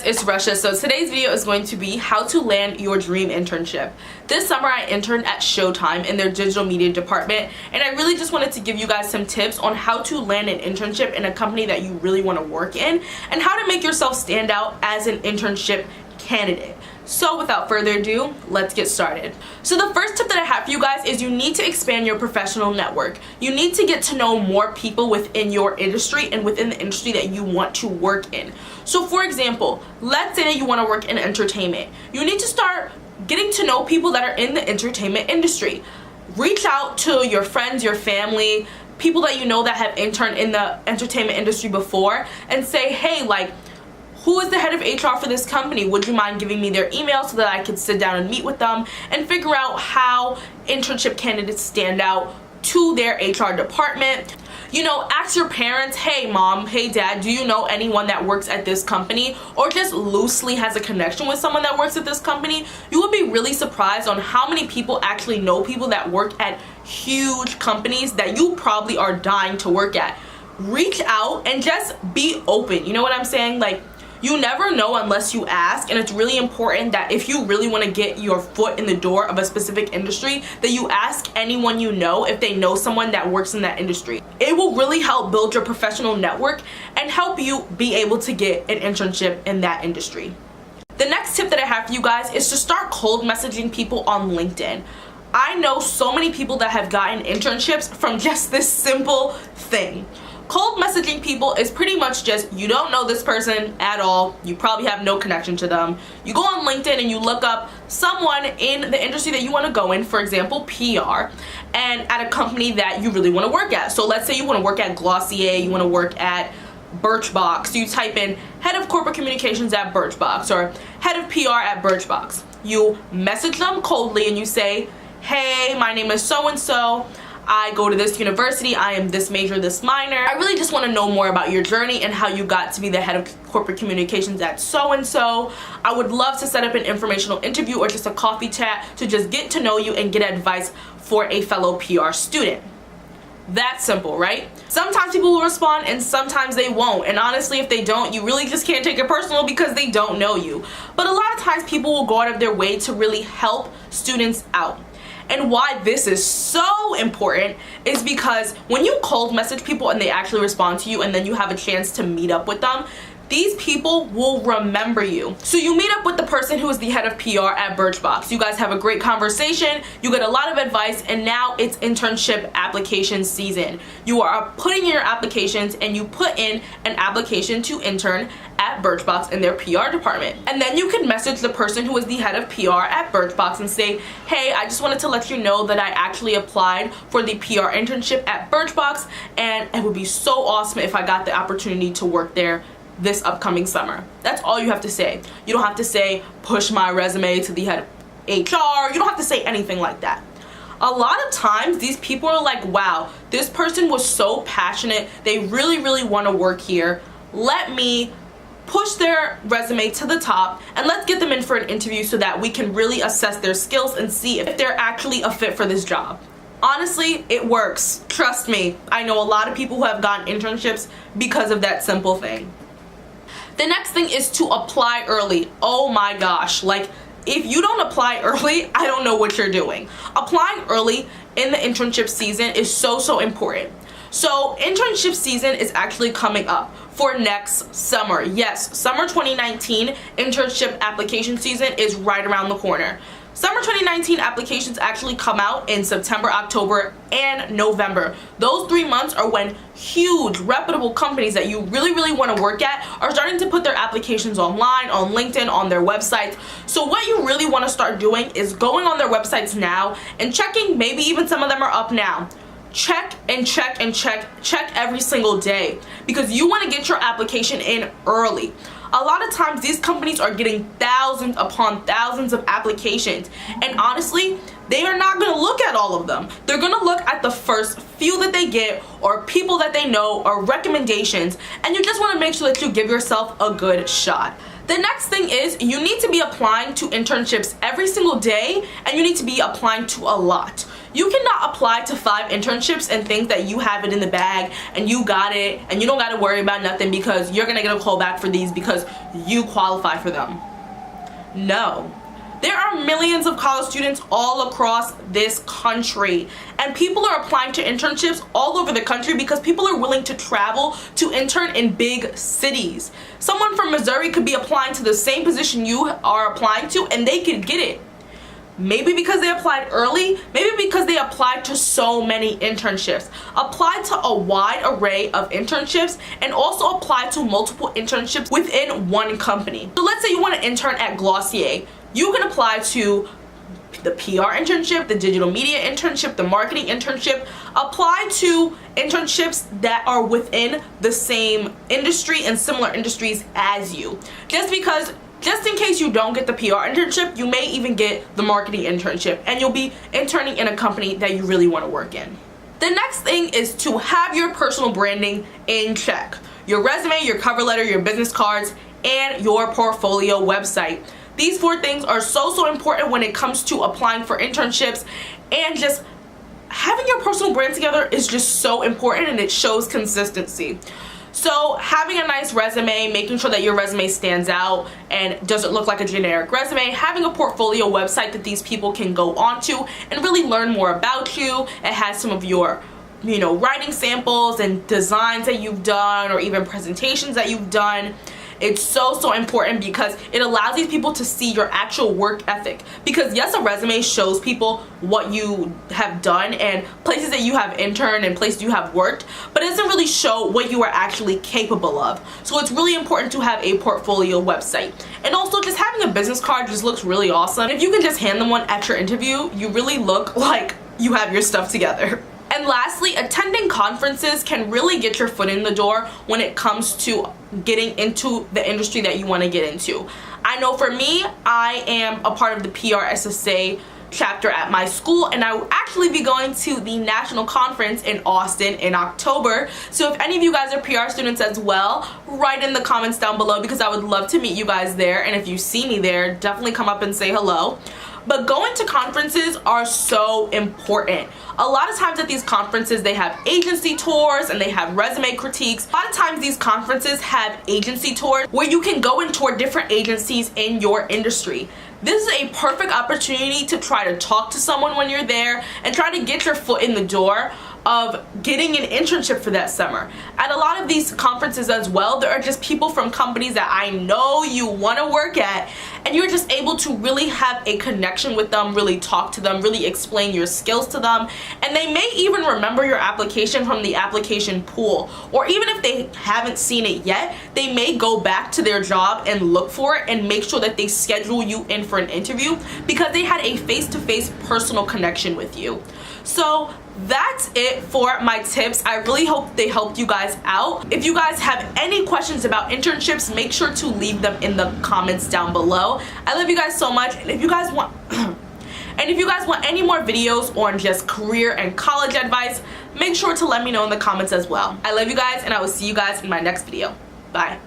it's Russia. So today's video is going to be how to land your dream internship. This summer I interned at Showtime in their digital media department, and I really just wanted to give you guys some tips on how to land an internship in a company that you really want to work in and how to make yourself stand out as an internship candidate. So without further ado, let's get started. So the first tip that I have for you guys is you need to expand your professional network. You need to get to know more people within your industry and within the industry that you want to work in. So for example, let's say that you want to work in entertainment. You need to start getting to know people that are in the entertainment industry. Reach out to your friends, your family, people that you know that have interned in the entertainment industry before, and say, hey, like, who is the head of HR for this company? Would you mind giving me their email so that I could sit down and meet with them and figure out how internship candidates stand out to their HR department? You know, ask your parents, hey mom, hey dad, do you know anyone that works at this company, or just loosely has a connection with someone that works at this company? You would be really surprised on how many people actually know people that work at huge companies that you probably are dying to work at. Reach out and just be open. You know what I'm saying? Like, you never know unless you ask, and it's really important that if you really want to get your foot in the door of a specific industry, that you ask anyone you know if they know someone that works in that industry. It will really help build your professional network and help you be able to get an internship in that industry. The next tip that I have for you guys is to start cold messaging people on LinkedIn. I know so many people that have gotten internships from just this simple thing. Cold messaging people is pretty much just, you don't know this person at all, you probably have no connection to them. You go on LinkedIn and you look up someone in the industry that you want to go in, for example PR, and at a company that you really want to work at. So let's say you want to work at Glossier, you want to work at Birchbox. You type in head of corporate communications at Birchbox or head of PR at Birchbox. You message them coldly and you say, hey, my name is so and so, I go to this university, I am this major, this minor. I really just want to know more about your journey and how you got to be the head of corporate communications at so-and-so. I would love to set up an informational interview or just a coffee chat to just get to know you and get advice for a fellow PR student. That's simple, right? Sometimes people will respond and sometimes they won't. And honestly, if they don't, you really just can't take it personal because they don't know you. But a lot of times people will go out of their way to really help students out. And why this is so important is because when you cold message people and they actually respond to you and then you have a chance to meet up with them, these people will remember you. So you meet up with the person who is the head of PR at Birchbox. You guys have a great conversation, you get a lot of advice, and now it's internship application season. You are putting in your applications and you put in an application to intern at Birchbox in their PR department. And then you can message the person who is the head of PR at Birchbox and say, hey, I just wanted to let you know that I actually applied for the PR internship at Birchbox, and it would be so awesome if I got the opportunity to work there this upcoming summer. That's all you have to say. You don't have to say, push my resume to the head of HR. You don't have to say anything like that. A lot of times these people are like, wow, this person was so passionate. They really, really want to work here. Let me push their resume to the top and let's get them in for an interview so that we can really assess their skills and see if they're actually a fit for this job. Honestly, it works. Trust me. I know a lot of people who have gotten internships because of that simple thing. The next thing is to apply early. Oh my gosh, like, if you don't apply early, I don't know what you're doing. Applying early in the internship season is so important. So internship season is actually coming up for next summer. Yes, summer 2019 internship application season is right around the corner. Summer 2019 applications actually come out in September, October, and November. Those 3 months are when huge, reputable companies that you really, really want to work at are starting to put their applications online, on LinkedIn, on their websites. So what you really want to start doing is going on their websites now and checking, maybe even some of them are up now. Check and check and check every single day because you want to get your application in early. A lot of times these companies are getting thousands upon thousands of applications, and honestly, they are not going to look at all of them. They're going to look at the first few that they get, or people that they know, or recommendations, and you just want to make sure that you give yourself a good shot. The next thing is you need to be applying to internships every single day, and you need to be applying to a lot. You cannot apply to 5 internships and think that you have it in the bag and you got it and you don't got to worry about nothing because you're gonna get a call back for these because you qualify for them. No. There are millions of college students all across this country, and people are applying to internships all over the country because people are willing to travel to intern in big cities. Someone from Missouri could be applying to the same position you are applying to and they could get it. Maybe because they applied early, maybe because they applied to so many internships. Apply to a wide array of internships and also apply to multiple internships within one company. So let's say you want to intern at Glossier. You can apply to the PR internship, the digital media internship, the marketing internship. Apply to internships that are within the same industry and similar industries as you. Just in case you don't get the PR internship, you may even get the marketing internship and you'll be interning in a company that you really want to work in. The next thing is to have your personal branding in check. Your resume, your cover letter, your business cards, and your portfolio website. These 4 things are so important when it comes to applying for internships, and just having your personal brand together is just so important and it shows consistency. So having a nice resume, making sure that your resume stands out and doesn't look like a generic resume, having a portfolio website that these people can go onto and really learn more about you. It has some of your writing samples and designs that you've done or even presentations that you've done. It's so important because it allows these people to see your actual work ethic. Because yes, a resume shows people what you have done and places that you have interned and places you have worked, but it doesn't really show what you are actually capable of. So it's really important to have a portfolio website. And also just having a business card just looks really awesome. If you can just hand them one at your interview, you really look like you have your stuff together. And lastly, attending conferences can really get your foot in the door when it comes to getting into the industry that you want to get into. I know for me, I am a part of the PRSSA chapter at my school, and I will actually be going to the national conference in Austin in October. So if any of you guys are PR students as well, write in the comments down below because I would love to meet you guys there, and if you see me there, definitely come up and say hello. But going to conferences are so important. A lot of times at these conferences, they have agency tours and they have resume critiques. A lot of times these conferences have agency tours where you can go and tour different agencies in your industry. This is a perfect opportunity to try to talk to someone when you're there and try to get your foot in the door of getting an internship for that summer. At a lot of these conferences as well, there are just people from companies that I know you want to work at, and you're just able to really have a connection with them, really talk to them, really explain your skills to them, and they may even remember your application from the application pool. Or even if they haven't seen it yet, they may go back to their job and look for it and make sure that they schedule you in for an interview because they had a face-to-face personal connection with you. So that's it for my tips. I really hope they helped you guys out. If you guys have any questions about internships, make sure to leave them in the comments down below. I love you guys so much, and if you guys want any more videos on just career and college advice, make sure to let me know in the comments as well. I love you guys, and I will see you guys in my next video. Bye.